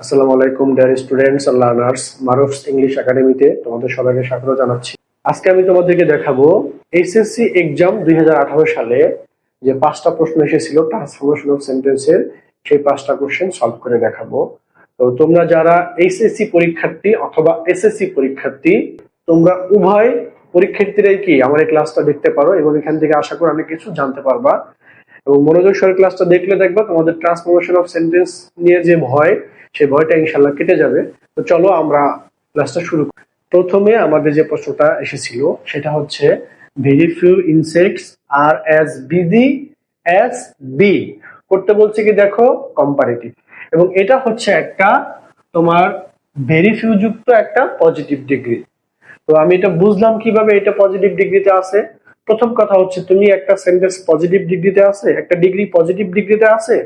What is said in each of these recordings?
আসসালামু আলাইকুম dear students and learners, Maruf's English একাডেমিতে তোমাদের সবাইকে স্বাগত জানাচ্ছি। আজকে আমি তোমাদেরকে দেখাবো এইচএসসি এক্সাম 2018 সালে যে 5টা প্রশ্ন এসেছিল ট্রান্সফরমেশন অফ সেন্টেন্সের, সেই 5টা কোশ্চেন সলভ করে দেখাবো। তো তোমরা যারা এইচএসসি পরীক্ষার্থী অথবা এসএসসি পরীক্ষার্থী, তোমরা উভয় পরীক্ষার্থীরাই কি আমার এই ক্লাসটা দেখতে পারো এবং এখান থেকে আশা করি অনেক কিছু জানতে পারবা। এবং মনোযোগ সহকারে ক্লাসটা দেখলে দেখবা তোমাদের ট্রান্সফরমেশন অফ সেন্টেন্স নিয়ে যে ভয়, সেই ভয়টা ইনশাল্লাহ কেটে যাবে। তো চলো আমরা ক্লাসটা শুরু করি। প্রথমে আমাদের যে প্রশ্নটা এসেছিল সেটা হচ্ছে very few insects are as busy as bee করতে বলছে কি দেখো কম্পারেটিভ, এবং এটা হচ্ছে একটা তোমার ভেরি ফিউ যুক্ত একটা পজিটিভ ডিগ্রি। তো আমি এটা বুঝলাম কিভাবে এটা পজিটিভ ডিগ্রিতে আছে। প্রথম কথা হচ্ছে তুমি একটা সেন্টেন্স পজিটিভ ডিগ্রিতে আছে, একটা ডিগ্রি পজিটিভ ডিগ্রিতে আছে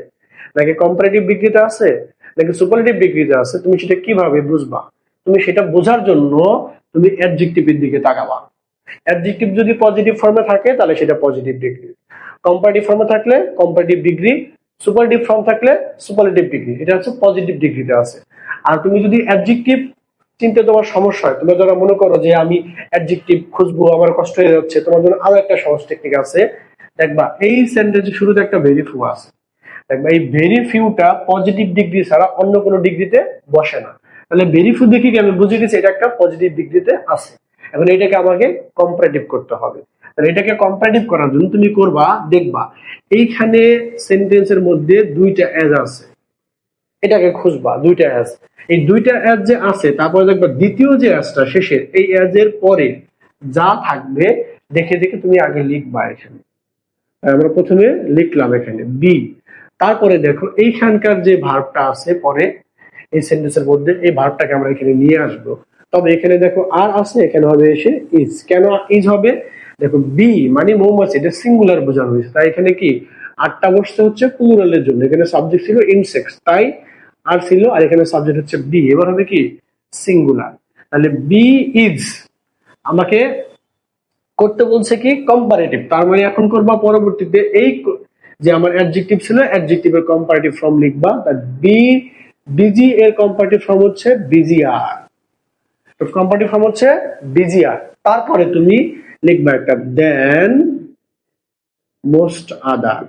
নাকি কম্পারেটিভ ডিগ্রিতে আছে নাকি সুপারলেটিভ ডিগ্রিতে আছে, তুমি সেটা কিভাবে বুঝবা? তুমি সেটা বোঝার জন্য তুমি অ্যাডজেক্টিভের দিকে তাকাবা। অ্যাডজেক্টিভ যদি পজিটিভ ফর্মে থাকে তাহলে সেটা পজিটিভ ডিগ্রি, কম্পারেটিভ ফর্মে থাকলে কম্পারেটিভ ডিগ্রি, সুপারলেটিভ ফর্ম থাকলে সুপারলেটিভ ডিগ্রি। এটা হচ্ছে পজিটিভ ডিগ্রিতে আছে। আর তুমি যদি অ্যাডজেক্টিভ চিনতে তোমার সমস্যা হয়, তোমরা যারা মনে করো যে আমি অ্যাডজেক্টিভ খুঁজবো আমার কষ্ট হয়ে যাচ্ছে, তোমার জন্য আরো একটা সহজ টেকনিক আছে। দেখবা এই সেন্টেন্সের শুরুতে একটা ভেরি ফিউ আছে, দেখবা এই ভেরি ফিউটা পজিটিভ ডিগ্রি ছাড়া অন্য কোনো ডিগ্রিতে বসে না। তাহলে ভেরি ফিউ দেখি কি আমি বুঝে গেছি এটা একটা পজিটিভ ডিগ্রিতে আছে। এখন এটাকে আমাকে কম্পারেটিভ করতে হবে। তাহলে এটাকে কম্পারেটিভ করার জন্য তুমি করবা, দেখবা এইখানে সেন্টেন্সের মধ্যে দুইটা অ্যাজ আছে, এটাকে খুঁজবা দুইটা অ্যাজ। এই দুইটা অ্যাজ যে আছে তারপরে দেখবা দ্বিতীয় যে অ্যাজটা শেষের এই অ্যাজ এর পরে যা থাকবে দেখে দেখে তুমি আগে লিখবা। এখানে আমরা প্রথমে লিখলাম এখানে বি, তারপরে দেখো এইখানকার যে ভার্বটা আছে পরে এই সেন্টেন্সের মধ্যে, এই ভার্বটাকে আমরা এখানে নিয়ে আসবো। তবে এখানে দেখো আর আছে, এখানে হবে এসে ইজ। কেন ইজ হবে? দেখো বি মানে মৌমাছি, এটা সিঙ্গুলার বোঝানো হয়েছে, তাই এখানে কি আটটা বসতে হচ্ছে প্লুরালের জন্য। এখানে সাবজেক্ট ছিল ইনসেক্টস, তাই আর ছিল, আর এখানে সাবজেক্ট হচ্ছে বি। এবার হবে কি সিঙ্গুলার। তাহলে বি ইজ আমাকে করতে বলছে কি কম্পারেটিভ, তার মানে এখন করবা পরবর্তীতে এই যে আমার অ্যাডজেক্টিভ ছিল অ্যাডজেক্টিভের কম্পারেটিভ ফর্ম লিখবা। বি বিজি এর কম্পারেটিভ ফর্ম হচ্ছে বিজিআর, তো কম্পারেটিভ ফর্ম হচ্ছে বিজিআর। তারপরে তুমি লিখবা একটা দেন মোস্ট আদার।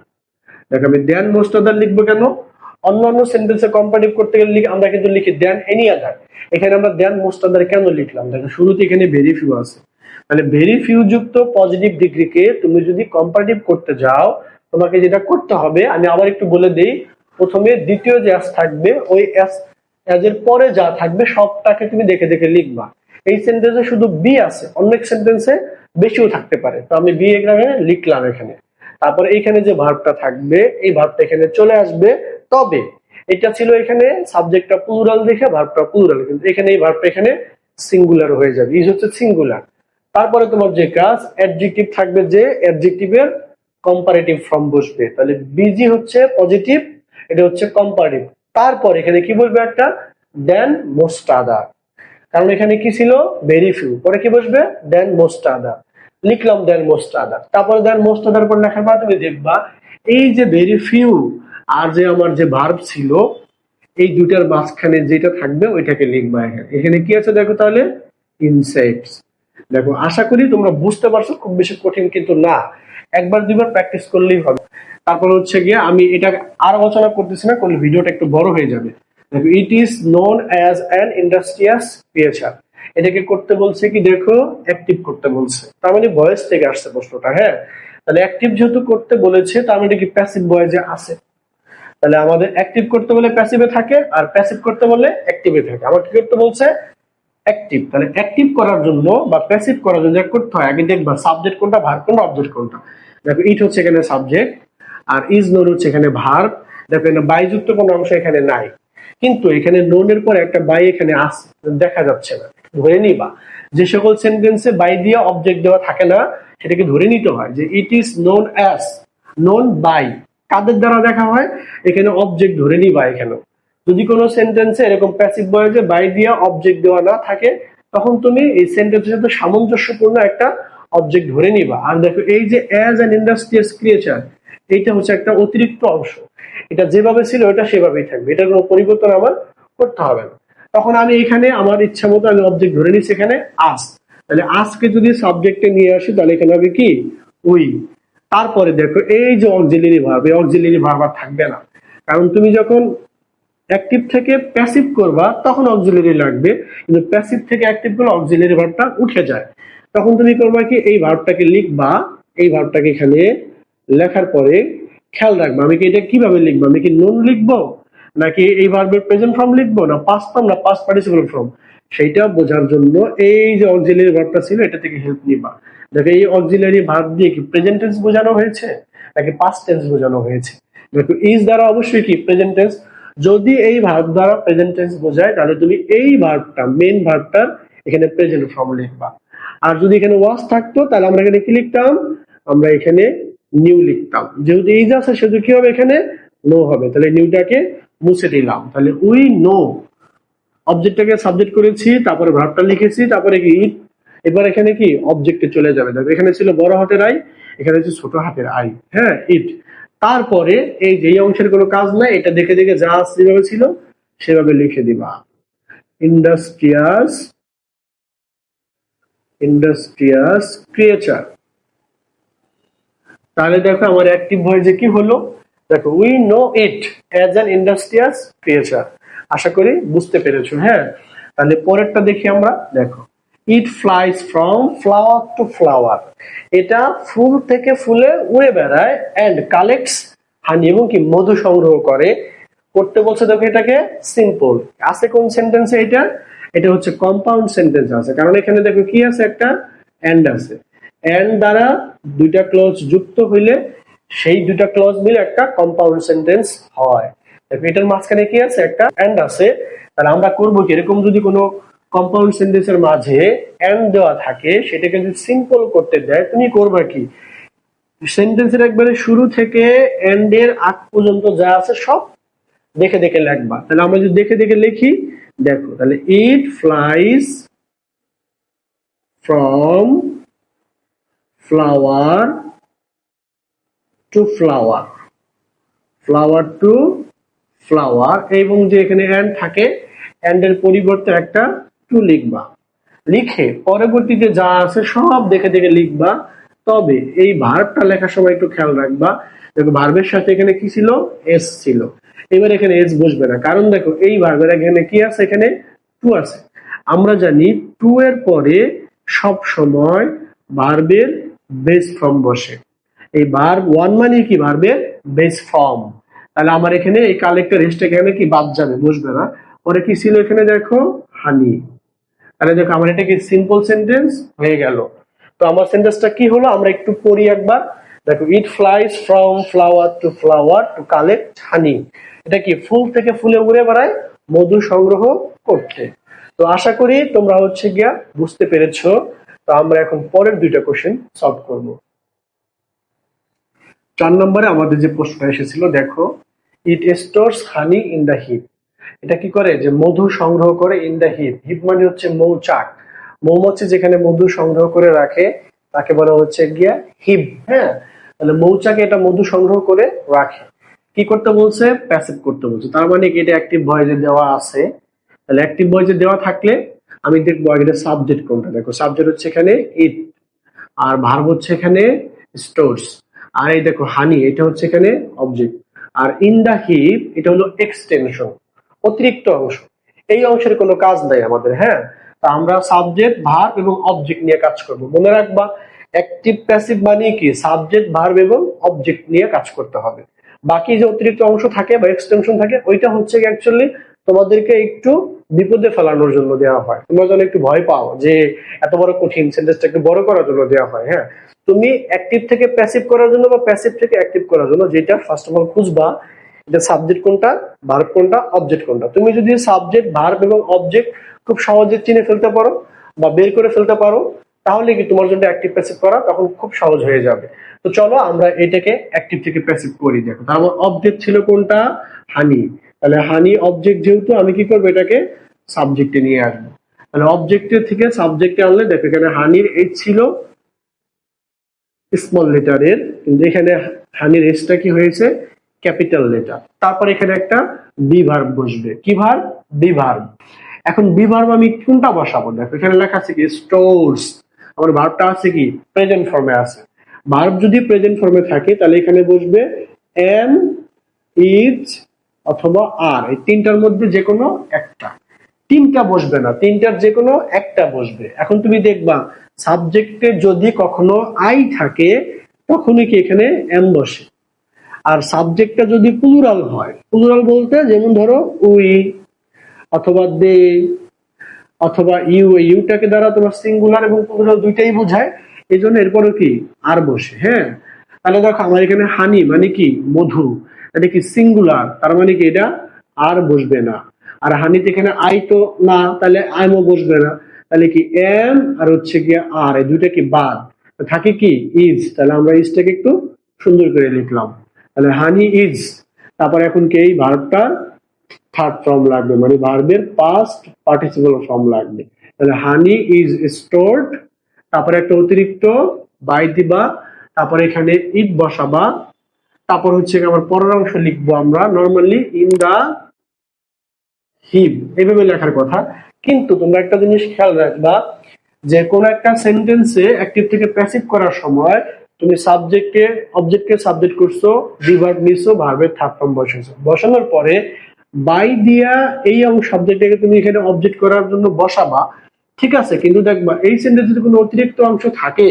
দেখো আমি দেন মোস্ট আদার লিখবো কেন? অন্যান্য সেন্টেন্সে কম্পারেটিভ করতে গেলে আমরা কিন্তু লিখি দেন এনি আদার, এখানে আমরা দেন মোস্ট আদার কেন লিখলাম? দেখো শুরুতে এখানে ভেরি ফিউ আছে, তাহলে ভেরি ফিউ যুক্ত পজিটিভ ডিগ্রিকে তুমি যদি কম্পারেটিভ করতে যাও তোমাকে যেটা করতে হবে আমি আবার একটু বলে দেই। প্রথমে দ্বিতীয় যে অ্যাস থাকবে ওই অ্যাস এর পরে যা থাকবে সবটাকে তুমি দেখে দেখে লিখবা। এই সেন্টেন্সে শুধু বি আছে, অনেক সেন্টেন্সে বেশিও থাকতে পারে, তো আমি বি এখানে লিখলাম এখানে। তারপরে এখানে যে ভার্বটা থাকবে এই ভার্বটা এখানে চলে আসবে। তবে এটা ছিল এখানে সাবজেক্টটা প্লুরাল দেখে ভার্বটা প্লুরাল, কিন্তু এখানে এই ভার্বটা এখানে সিঙ্গুলার হয়ে যাবে, ইজ হচ্ছে সিঙ্গুলার। তারপরে তোমার যে কাজ অ্যাডজেক্টিভ থাকবে, যে অ্যাডজেক্টিভের কম্পারেটিভ ফর্ম বসবে। তাহলে বিজি হচ্ছে পজিটিভ, এটা হচ্ছে কম্পারেটিভ। তারপর এখানে কি বলবে একটা দেন মোস্ট আদার, কারণ এখানে কি ছিল ভেরি ফিউ, পরে কি বসবে দেন মোস্ট আদার। লিখলাম দেন মোস্ট আদার, তারপরে দেন মোস্ট আদার পর লেখার পর তুমি দেখবা এই যে ভেরি ফিউ আর যে আমার যে ভার্ব ছিল এই দুটার মাঝখানে যেটা থাকবে ওইটাকে লিখবা। এখানে এখানে কি আছে দেখো, তাহলে ইনসেক্টস। দেখো আশা করি তোমরা বুঝতে পারছো, খুব বেশি কঠিন কিন্তু না, একবার দুইবার প্র্যাকটিস করলেই হবে। তারপর হচ্ছে গিয়ে আমি এটা আর আলোচনা করতেছি না, করলে ভিডিওটা একটু বড় হয়ে যাবে। দেখো ইট is known as an industrious creature, এটাকে করতে বলছে কি দেখো অ্যাক্টিভ করতে বলছে, তার মানে ভয়েস থেকে আসছে প্রশ্নটা। হ্যাঁ, তাহলে অ্যাক্টিভ যেহেতু করতে বলেছে তার মানে কি প্যাসিভ ভয়েসে আছে, তাহলে আমাদের অ্যাক্টিভ করতে বলে প্যাসিভে থাকে আর প্যাসিভ করতে বলে অ্যাক্টিভে থাকে। আমার কি করতে বলছে অ্যাক্টিভ, তাহলে অ্যাক্টিভ করার জন্য বা প্যাসিভ করার জন্য করতে হয় আগে দেখবা সাবজেক্ট কোনটা ভার্ব কোনটা অবজেক্ট কোনটা। দেখো ইট হচ্ছে এখানে সাবজেক্ট আর ইজ নোন হচ্ছে এখানে ভার্ব। দেখো এখানে বাই যুক্ত কোনো অংশ এখানে নাই, কিন্তু এখানে নোনের পরে একটা বাই এখানে আছে, দেখা যাচ্ছে না, ধরে নিবা। যে সকল সেন্টেন্সে বাই দিয়ে অবজেক্ট দেওয়া থাকে না সেটাকে ধরে নিতে হয় যে it is known as, known by কাদের দ্বারা দেখা হয়, এখানে অবজেক্ট ধরে নিবা। এখানে যদি কোনো সেন্টেন্সে এরকম প্যাসিভ ভয়েসে বাই দিয়া অবজেক্ট দেওয়া না থাকে তখন তুমি এই সেন্টেন্সের সাথে সামঞ্জস্যপূর্ণ একটা অবজেক্ট ধরে নিবা। আর দেখো এই যে অ্যাজ অ্যান ইন্ডাস্ট্রিয়াস ক্রিয়েচার এইটা হচ্ছে একটা অতিরিক্ত অংশ, এটা যেভাবে ছিল এটা সেভাবেই থাকবে, এটার কোনো পরিবর্তন আমার করতে হবে না। তখন আমি এখানে আমার ইচ্ছা মতো আমি অবজেক্ট ধরে নিচ্ছি এখানে আস, তাহলে আজকে যদি সাবজেক্টে নিয়ে আসি তাহলে এখানে হবে কি উই। তারপরে দেখো এই যে অক্সিলারি ভার্ব, এই অক্সিলারি ভার্ব আর থাকবে না, কারণ তুমি যখন অ্যাক্টিভ থেকে প্যাসিভ করবা তখন অক্সিলারি লাগবে, কিন্তু প্যাসিভ থেকে অ্যাক্টিভ করলে অক্সিলারি ভার্বটা উঠে যায়। তখন তুমি করবা কি এই ভার্বটাকে লিখবা, এই ভার্বটাকে এখানে লেখার পরে খেয়াল রাখবা আমি কি এটা কিভাবে লিখবো, আমি কি নুন লিখবো নাকি এই ভার্বের প্রেজেন্ট ফর্ম লিখবো না পাস্ট ফর্ম না পাস্ট পার্টিসিপল ফর্ম, সেইটা বোঝার জন্য এই যে অক্সিলারি ভার্বটা ছিল এটা থেকে হেল্প নিবা। দেখো এই অক্সিলারি ভার্ব দিয়ে কি প্রেজেন্ট টেন্স বোঝানো হয়েছে নাকি পাস্ট টেন্স বোঝানো হয়েছে। দেখো ইজ দ্বারা অবশ্যই কি প্রেজেন্ট টেন্স, যদি এই ভার্ব দ্বারা প্রেজেন্ট টেন্স বোঝায় তাহলে তুমি এই ভার্বটা মেইন ভার্বটার এখানে প্রেজেন্ট ফর্ম লিখবা। আর যদি এখানে ওয়াজ থাকতো তাহলে আমরা এখানে কি লিখতাম, আমরা এখানে নিউ লিখতাম। যেহেতু ইজ আছে সেহেতু কি হবে এখানে নো হবে, তাহলে নিউটাকে মুছে দিলাম। তাহলে উই নো, অবজেক্টটাকে সাবজেক্ট করেছি, তারপরে ভার্বটা লিখেছি, তারপরে কি ইট, এবার এখানে কি অবজেক্টে চলে যাবে। দেখো এখানে ছিল বড় হাতের আই, এখানে হচ্ছে ছোট হাতের আই, হ্যাঁ ইট। তারপরে এই যে অংশের কোনো কাজ নাই, এটা দেখে দেখে যা যেভাবে ছিল সেভাবে লিখে দিবা। Industrious, industrious creature. তাহলে দেখো আমার অ্যাক্টিভ ভয়েসে কি হলো, দেখো we know it as an industrious creature. আশা করি বুঝতে পেরেছো। হ্যাঁ, তাহলে পরেরটা দেখি আমরা। দেখো it flies from flower to flower, এটা ফুল থেকে ফুলে উড়ে বেড়ায় এন্ড কালেক্টস হানি, এবং কি মধু সংগ্রহ করে। করতে বলছে দেখো এটাকে সিম্পল আছে কোন সেন্টেন্সে, এটা এটা হচ্ছে কম্পাউন্ড সেন্টেন্স আছে, কারণ এখানে দেখো কি আছে একটা এন্ড আছে, এন্ড দ্বারা দুইটা ক্লজ যুক্ত হইলে সেই দুইটা ক্লজ মিলে একটা কম্পাউন্ড সেন্টেন্স হয়। দেখো এটার মাঝখানে কি আছে একটা এন্ড আছে, তাহলে আমরা করবো কি এরকম যদি কোনো কম্পাউন্ড সেন্টেন্সের মাঝে এন্ড দেওয়া থাকে সেটাকে যদি সিম্পল করতে দেয় তুমি করবা কি সেন্টেন্সের একবারে শুরু থেকে এন্ড এর আগ পর্যন্ত যা আছে সব দেখে দেখে লিখবা। তাহলে আমরা যদি দেখে দেখে লিখি, দেখো তাহলে it flies from flower to flower, flower to flower, এবং যে এখানে এন্ড থাকে এন্ড এর পরিবর্তে একটা টু লিখবা। লিখে পরবর্তীতে যা আছে সব দেখে দেখে লিখবা। তবে এই ভার্বটা লেখার সময় একটু খেয়াল রাখবা, দেখো ভার্বের সাথে এখানে কি ছিল এস ছিল, এবার এখানে এস বসবে না, কারণ দেখো এই ভার্বের এখানে কি আছে এখানে টু আছে। আমরা জানি টু এর পরে সব সময় ভার্বের বেস ফর্ম বসে, এই ভার্ব ওয়ান মানে কি ভার্বের বেস ফর্ম। তাহলে আমার এখানে এই কালেক্টর এসটা এখানে কি বাদ যাবে, বসবে না। পরে কি ছিল এখানে দেখো হানি, তাহলে দেখো আমার এটা কি সিম্পল সেন্টেন্স হয়ে গেল। তো আমার সেন্টেন্সটা কি হলো আমরা একটু পড়ি একবার। দেখো it flies from flower to collect honey, এটা কি ফুল থেকে ফুলে উড়ে বেড়ায় মধু সংগ্রহ করতে। তো আশা করি তোমরা হচ্ছে গিয়া বুঝতে পেরেছো। তো আমরা এখন পরের দুইটা কোশ্চেন সলভ করব। 4 নম্বরে আমাদের যে প্রশ্নটা এসেছিল, দেখো it stores honey in the heap, এটা কি করে যে মধু সংগ্রহ করে ইন দা হিপ, হিপ মানে হচ্ছে মৌচাক, মৌমাছি যেখানে মধু সংগ্রহ করে রাখে তাকে বলা হচ্ছে গিয়া হিপ। হ্যাঁ, তাহলে মৌচাকে এটা মধু সংগ্রহ করে রাখে। কি করতে বলছে প্যাসিভ করতে বলছে, তার মানে কি এটা অ্যাক্টিভ ভয়েসে দেওয়া আছে। তাহলে অ্যাক্টিভ ভয়েসে দেওয়া থাকলে আমি দেখবো এটা সাবজেক্ট কোনটা। দেখো সাবজেক্ট হচ্ছে এখানে ইট, আর ভার্ব হচ্ছে এখানে স্টোরস, আর এই দেখো হানি এটা হচ্ছে এখানে অবজেক্ট, আর ইন দা হিপ এটা হলো এক্সটেনশন, অতিরিক্ত অংশ। এই অংশের কোনো কাজ নাই আমাদের। হ্যাঁ, তা আমরা সাবজেক্ট ভার্ব এবং অবজেক্ট নিয়ে কাজ করব। মনে রাখবা অ্যাক্টিভ প্যাসিভ মানে কি সাবজেক্ট ভার্ব এবং অবজেক্ট নিয়ে কাজ করতে হবে। বাকি যে অতিরিক্ত অংশ থাকে বা এক্সটেনশন থাকে ওইটা হচ্ছে অ্যাকচুয়ালি তোমাদেরকে একটু বিপদে ফেলানোর জন্য দেওয়া হয়, তোমরা যেন একটু ভয় পাও যে এত বড় কঠিন সেন্টেন্সটা একটু বড় করার জন্য দেওয়া হয়। হ্যাঁ, তুমি অ্যাক্টিভ থেকে প্যাসিভ করার জন্য বা প্যাসিভ থেকে অ্যাক্টিভ করার জন্য যেটা ফার্স্ট অফ অল খুঁজবা এটা সাবজেক্ট কোনটা, ভার্ব কোনটা, অবজেক্ট কোনটা। তুমি যদি সাবজেক্ট ভার্ব এবং অবজেক্ট খুব সহজে চিনে ফেলতে পারো বা বের করে ফেলতে পারো তাহলে কি তোমার জন্য অ্যাক্টিভ প্যাসিভ করা তখন খুব সহজ হয়ে যাবে। তো চলো আমরা এটাকে অ্যাক্টিভ থেকে প্যাসিভ করি। দেখো তার অবজেক্ট ছিল কোনটা হানি, তাহলে হানি অবজেক্ট যেহেতু আমি কি করবো এটাকে সাবজেক্টে নিয়ে আসবো। তাহলে অবজেক্টের থেকে সাবজেক্টে আনলে দেখো এখানে হানির এইচ ছিল স্মল লেটারের, কিন্তু এখানে হানির এসটা কি হয়েছে ক্যাপিটাল লেটার। তারপর এখানে একটা বি ভার্ব বসবে। কি ভার্ব? Be verb. এখন বি ভার্ব আমি কোনটা বসাবো? দেখো এখানে লেখা আছে কি স্টোরস, আমার ভার্বটা আছে কি প্রেজেন্ট ফর্মে আছে। ভার্ব যদি প্রেজেন্ট ফর্মে থাকে তাহলে এখানে বসবে এম, ইজ অথবা আর, এই তিনটার মধ্যে যে কোনো একটা। তিনটা বসবে না, তিনটার যে কোনো একটা বসবে। এখন তুমি দেখবা সাবজেক্টে যদি কখনো আই থাকে তখনই কি এখানে এম বসে। আর সাবজেক্টটা যদি প্লুরাল হয়, প্লুরাল বলতে যেমন ধরো উই অথবা দে অথবা ইউ, ইউটাকে দ্বারা তোমার সিঙ্গুলার এবং প্লুরাল দুইটাই বোঝায়, এই জন্য এরপরও কি আর বসে। হ্যাঁ, তাহলে দেখো আমার এখানে হানি মানে কি মধু, এটা কি সিঙ্গুলার, তার মানে কি এটা আর বসবে না। আর হানিতে এখানে আই তো না, তাহলে আইমও বসবে না, তাহলে কি এম আর হচ্ছে কি আর, এই দুইটা কি বাদ, থাকে কি ইজ। তাহলে আমরা ইজটাকে একটু সুন্দর করে লিখলাম, তাহলে হানি ইজ। তারপর এখন কি এই ভার্বটার থার্ড ফর্ম লাগবে, মানে ভার্বের পাস্ট পার্টিসিপল ফর্ম লাগবে। তাহলে হানি ইজ স্টোরড, তারপরে একটা অতিরিক্ত বাই দিবা, তারপরে এখানে ইট বসাবা, তারপর হচ্ছে আমার পরের অংশ লিখবো আমরা নরমালি ইন দা হিপ, এইভাবে লেখার কথা। কিন্তু তোমরা একটা জিনিস খেয়াল রাখবা, যে কোন একটা সেন্টেন্সে অ্যাক্টিভ থেকে প্যাসিভ করার সময় তুমি সাবজেক্টকে অবজেক্টকে সাবজেক্ট করছো, ভার্ব নিছো, ভার্বের থার্ড ফর্ম বসাইছো, বসানোর পরে বাই দিয়া এই অংশ সাবজেক্টটাকে তুমি এখানে অবজেক্ট করার জন্য বসাবা, ঠিক আছে। কিন্তু দেখবা এই সেন্টেন্সে যদি কোনো অতিরিক্ত অংশ থাকে,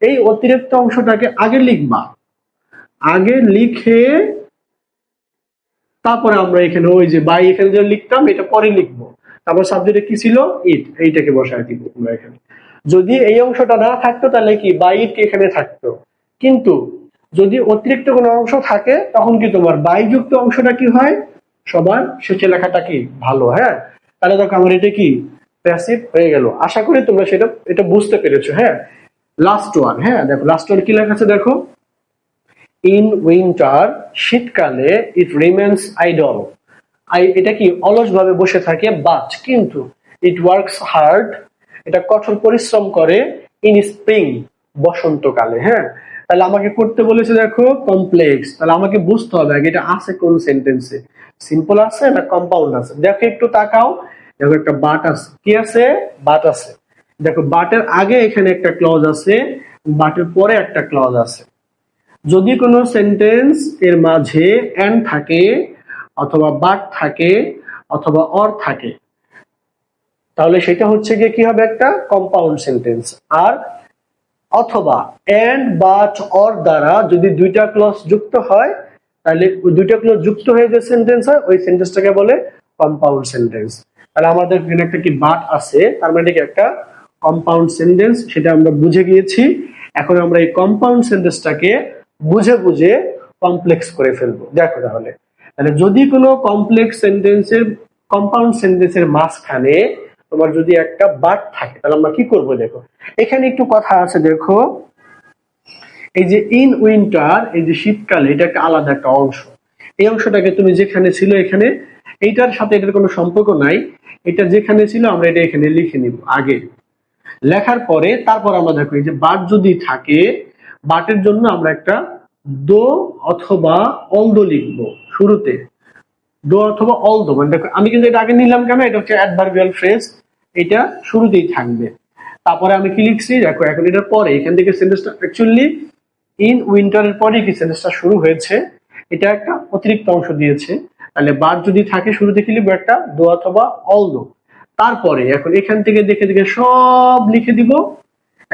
এই অতিরিক্ত অংশটাকে আগে লিখবা, আগে লিখে তারপরে আমরা এখানে ওই যে বাই এখানে যে লিখতাম এটা পরে লিখবো। তারপর সাবজেক্টে কি ছিল ইট, এইটাকে বসায় দিব আমরা এখানে। যদি এই অংশটা না থাকতো তাহলে কি বাই ইট এখানে থাকতো। কিন্তু যদি অতিরিক্ত কোনো অংশ থাকে তখন কি তোমার বাই যুক্ত অংশটা কি হয়, সবার শেষে লেখাটা কি ভালো। হ্যাঁ, তাহলে দেখো আমার এটা কি প্যাসিভ হয়ে গেল। আশা করি তোমরা এটা বুঝতে পেরেছো। হ্যাঁ, লাস্ট ওয়ান। হ্যাঁ, দেখো লাস্ট ওয়ান কি লেখা আছে দেখো, ইন উইন্টার, শীতকালে, ইট রিমেন্স আইডল, এটা কি অলস ভাবে বসে থাকে, বাট কিন্তু ইট ওয়ার্কস হার্ড, এটা কঠোর পরিশ্রম করে, ইন স্প্রিং, বসন্তকালে। হ্যাঁ, তাহলে আমাকে করতে বলেছে দেখো কমপ্লেক্স, তাহলে আমাকে বুঝতে হবে আগে এটা আছে কোন সেন্টেন্সে, সিম্পল আছে না কম্পাউন্ড আছে। দেখো একটু তাকাও, দেখো একটা বাট আছে, কি আছে বাট আছে। দেখো বাটের আগে এখানে একটা ক্লজ আছে, বাটের পরে একটা ক্লজ আছে। যদি কোনো সেন্টেন্স এর মাঝে এন্ড থাকে অথবা বাট থাকে অথবা অর থাকে, তাহলে সেটা হচ্ছে গিয়ে কি হবে একটা কম্পাউন্ড সেন্টেন্স। আর অথবা এন্ড বাট অর দ্বারা যদি দুইটা ক্লজ যুক্ত হয়, তাহলে ওই দুইটা ক্লজ যুক্ত হয়ে যে সেন্টেন্স হয় ওই সেন্টেন্সটাকে বলে কম্পাউন্ড সেন্টেন্স। তাহলে আমাদের এখানে একটা কি বাট আছে, তার মানে কি একটা কম্পাউন্ড সেন্টেন্স, সেটা আমরা বুঝে গিয়েছি। এখন আমরা এই কম্পাউন্ড সেন্টেন্সটাকে বুঝে বুঝে কমপ্লেক্স করে ফেলবো। দেখো তাহলে, তাহলে যদি কোনো কমপ্লেক্স সেন্টেন্সের কম্পাউন্ড সেন্টেন্সের মাঝখানে তোমার যদি একটা বাট থাকে তাহলে আমরা কি করব দেখো, এখানে একটু কথা আছে দেখো, এই যে ইন উইন্টার, এই যে শীতকালে, এটা একটা আলাদা একটা অংশ। এই অংশটাকে তুমি যেখানে ছিল এখানে, এইটার সাথে এটার কোনো সম্পর্ক নাই, এটা যেখানে ছিল আমরা এটা এখানে লিখে নিব আগে। লেখার পরে তারপর আমরা দেখো এই যে বাট যদি থাকে, বাটের জন্য আমরা একটা দো অথবা অলদো লিখবো শুরুতে, দো অথবা অলদো। মানে দেখো আমি কিন্তু এটা আগে নিলাম কেন, এটা হচ্ছে অ্যাডভার্বিয়াল ফ্রেজ, এটা শুরুতেই থাকবে। তারপরে আমি কি লিখছি দেখো, এখন এটার পরে এখান থেকে সেন্টেন্সটা অ্যাকচুয়ালি ইন উইন্টারের পরে কি সেন্টেন্সটা শুরু হয়েছে, এটা একটা অতিরিক্ত অংশ দিয়েছে। তাহলে বাট যদি থাকে শুরুতে কি লিখবো একটা দো অথবা অলদো। তারপরে এখন এখান থেকে দেখে দেখে সব লিখে দিব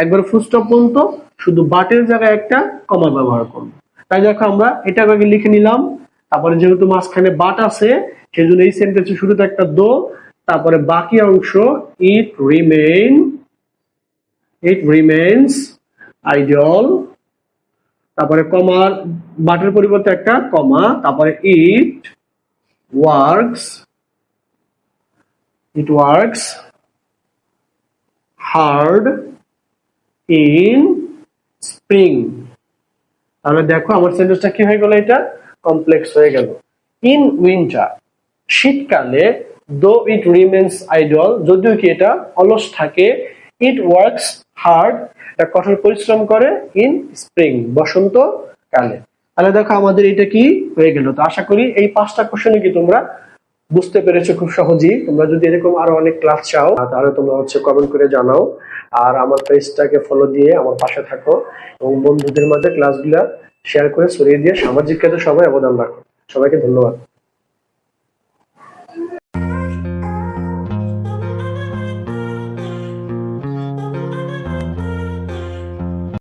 একবার ফুল স্টপ পর্যন্ত, শুধু বাটের জায়গায় একটা কমা ব্যবহার করব। তাই দেখো আমরা এটা আগে লিখে নিলাম, তারপরে যেহেতু মাঝখানে বাট আছে সেজন্য এই সেন্টেন্সের শুরুতে একটা দো, তারপরে বাকি অংশ ইট রিমেইনস আইডল, তারপরে কমার বাটের পরিবর্তে একটা কমা, তারপরে it works hard in spring. তাহলে দেখো আমার সেন্টেন্সটা কি হয়ে গেল, এটা কমপ্লেক্স হয়ে গেল। ইন উইন্টার, শীতকালে, দো ইট রিমেন্স আইডল, যদিও কি এটা অলস থাকে, ইট ওয়ার্কস হার্ড, এটা কঠোর পরিশ্রম করে, ইন স্প্রিং, বসন্ত কালে। তাহলে দেখো আমাদের এটা কি হয়ে গেল। তো আশা করি এই 5টা কোশ্চেনে কি তোমরা বুঝতে পেরেছো খুব সহজেই। তোমরা যদি এরকম আরো অনেক ক্লাস চাও তাহলে তোমরা কমেন্ট করে জানাও। আর আমার পেজটাকে ফলো দিয়ে আমার পাশে থাকো এবং বন্ধুদের মাঝে ক্লাসগুলা শেয়ার করে ছড়িয়ে দিয়ে সামাজিক কাজে সবাই অবদান রাখো। সবাইকে ধন্যবাদ।